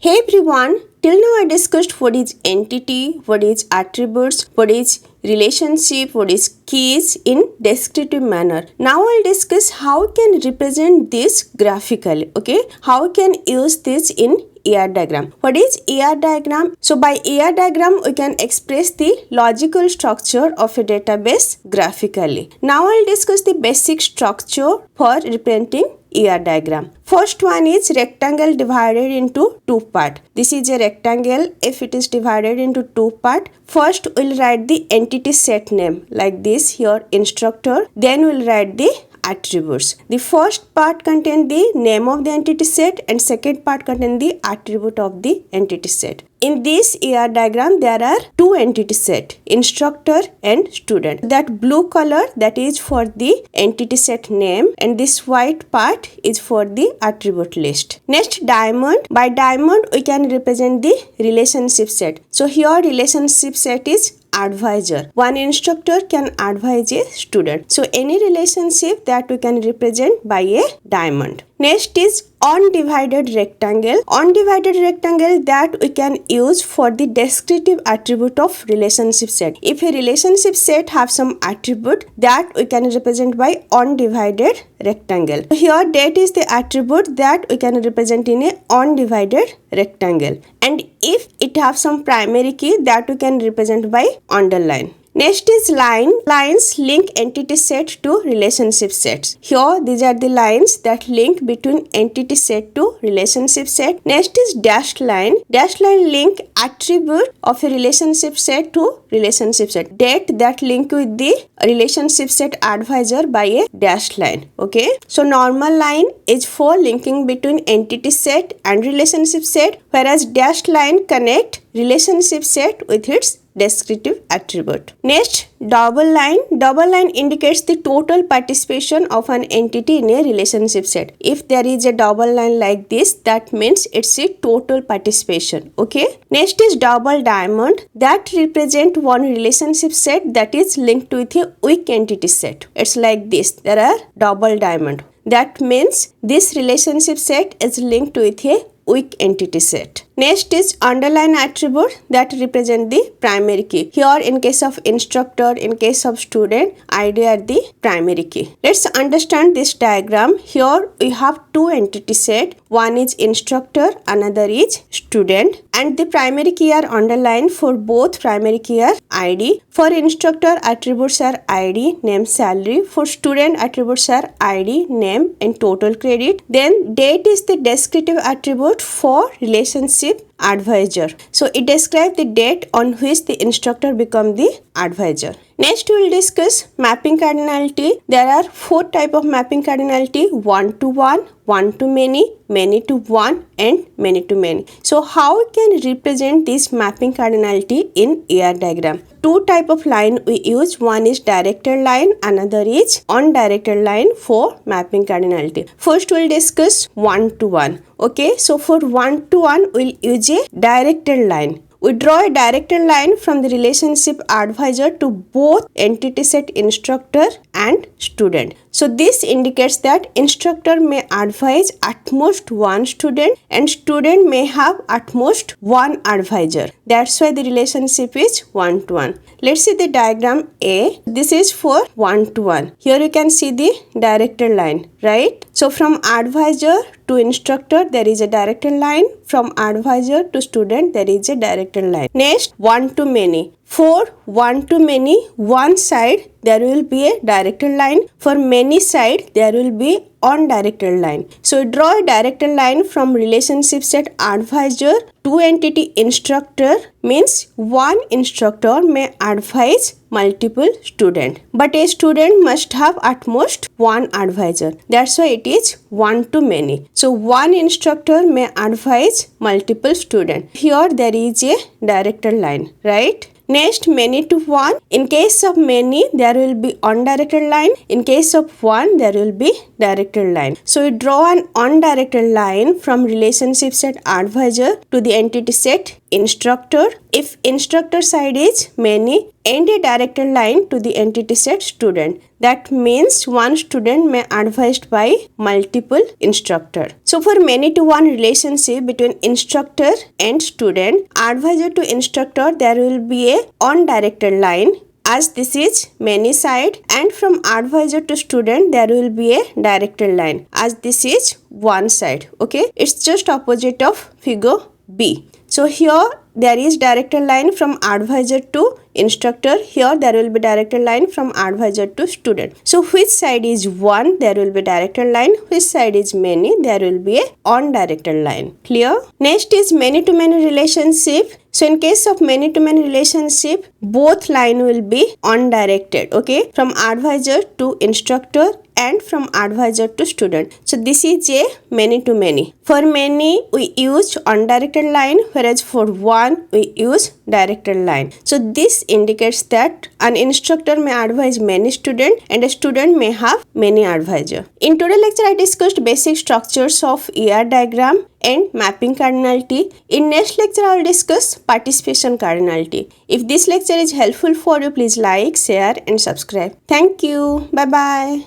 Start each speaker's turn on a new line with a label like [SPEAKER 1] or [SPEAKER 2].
[SPEAKER 1] Hey everyone, till now I discussed what is entity, what is attributes, what is relationship, what is keys in descriptive manner. Now I'll discuss how can represent this graphically, okay? How can use this in ER diagram. What is ER diagram? So by ER diagram we can express the logical structure of a database graphically. Now I'll discuss the basic structure for representing ER diagram. First one is rectangle divided into two parts. This is a rectangle. If it is divided into two parts, first we'll write the entity set name like this here, instructor. Then we'll write the attributes. The first part contains the name of the entity set and second part contains the attribute of the entity set. In this ER diagram, there are two entity set, instructor and student. That blue color, that is for the entity set name, and this white part is for the attribute list. Next, diamond. By diamond, we can represent the relationship set. So here relationship set is advisor. One instructor can advise a student. So any relationship that we can represent by a diamond. Next is undivided rectangle. Undivided rectangle that we can use for the descriptive attribute of relationship set. If a relationship set have some attribute that we can represent by undivided rectangle. Here date is the attribute that we can represent in a undivided rectangle. And if it have some primary key that we can represent by underline. Next is line. Lines link entity set to relationship sets. Here these are the lines that link between entity set to relationship set. Next is dashed line. Dashed line link attribute of a relationship set to relationship set. Date that link with the relationship set advisor by a dashed line. Okay. So normal line is for linking between entity set and relationship set, whereas dashed line connect relationship set with its descriptive attribute. Next, double line. Double line indicates the total participation of an entity in a relationship set. If there is a double line like this, that means it's a total participation. Okay. Next is double diamond. That represent one relationship set that is linked with a weak entity set. It's like this. There are double diamond. That means this relationship set is linked with a weak entity set. Next is underline attribute that represent the primary key. Here in case of instructor, in case of student, ID are the primary key. Let's understand this diagram. Here we have two entity set. One is instructor, another is student, and the primary key are underlined. For both primary key are ID. For instructor, attributes are ID, name, salary. For student, attributes are ID, name and total credit. Then date is the descriptive attribute for relationship advisor. So it describes the date on which the instructor become the advisor. Next we will discuss mapping cardinality. There are four type of mapping cardinality: one to one, one to many, many to one and many to many. So how we can represent this mapping cardinality in ER diagram? Two type of line we use. One is directed line, another is undirected line for mapping cardinality. First we will discuss one to one. Okay, so for one to one we will use a directed line. We draw a directed line from the relationship advisor to both entity set instructor and student. So this indicates that instructor may advise at most one student and student may have at most one advisor. That's why the relationship is one to one. Let's see the diagram A. This is for one to one. Here you can see the directed line, right? So from advisor to instructor there is a directed line. From advisor to student there is a directed line. Next, one to many. For one to many, one side there will be a directed line. For many side there will be undirected line. So draw a directed line from relationship set advisor to entity instructor, means one instructor may advise multiple student, but a student must have at most one advisor. That's why it is one to many. So one instructor may advise multiple student. Here there is a directed line, right? Next, many to one. In case of many, there will be undirected line. In case of one, there will be directed line. So we draw an undirected line from relationship set advisor to the entity set instructor. If instructor side is many, and a directed line to the entity set student. That means one student may advised by multiple instructor. So for many to one relationship between instructor and student, advisor to instructor, there will be a on directed line, as this is many side, and from advisor to student there will be a directed line, as this is one side. Okay, it's just opposite of figure B. So here there is directed line from advisor to instructor. Here there will be directed line from advisor to student. So which side is one, there will be directed line. Which side is many, there will be a on directed line. Clear? Next is many to many relationship. So in case of many to many relationship, both line will be on directed. Okay, from advisor to instructor and from advisor to student. So this is a many to many. For many we use undirected line, whereas for one we use directed line. So this indicates that an instructor may advise many students and a student may have many advisor. In today's lecture I discussed basic structures of ER diagram and mapping cardinality. In next lecture I will discuss participation cardinality. If this lecture is helpful for you, please like, share and subscribe. Thank you. Bye bye.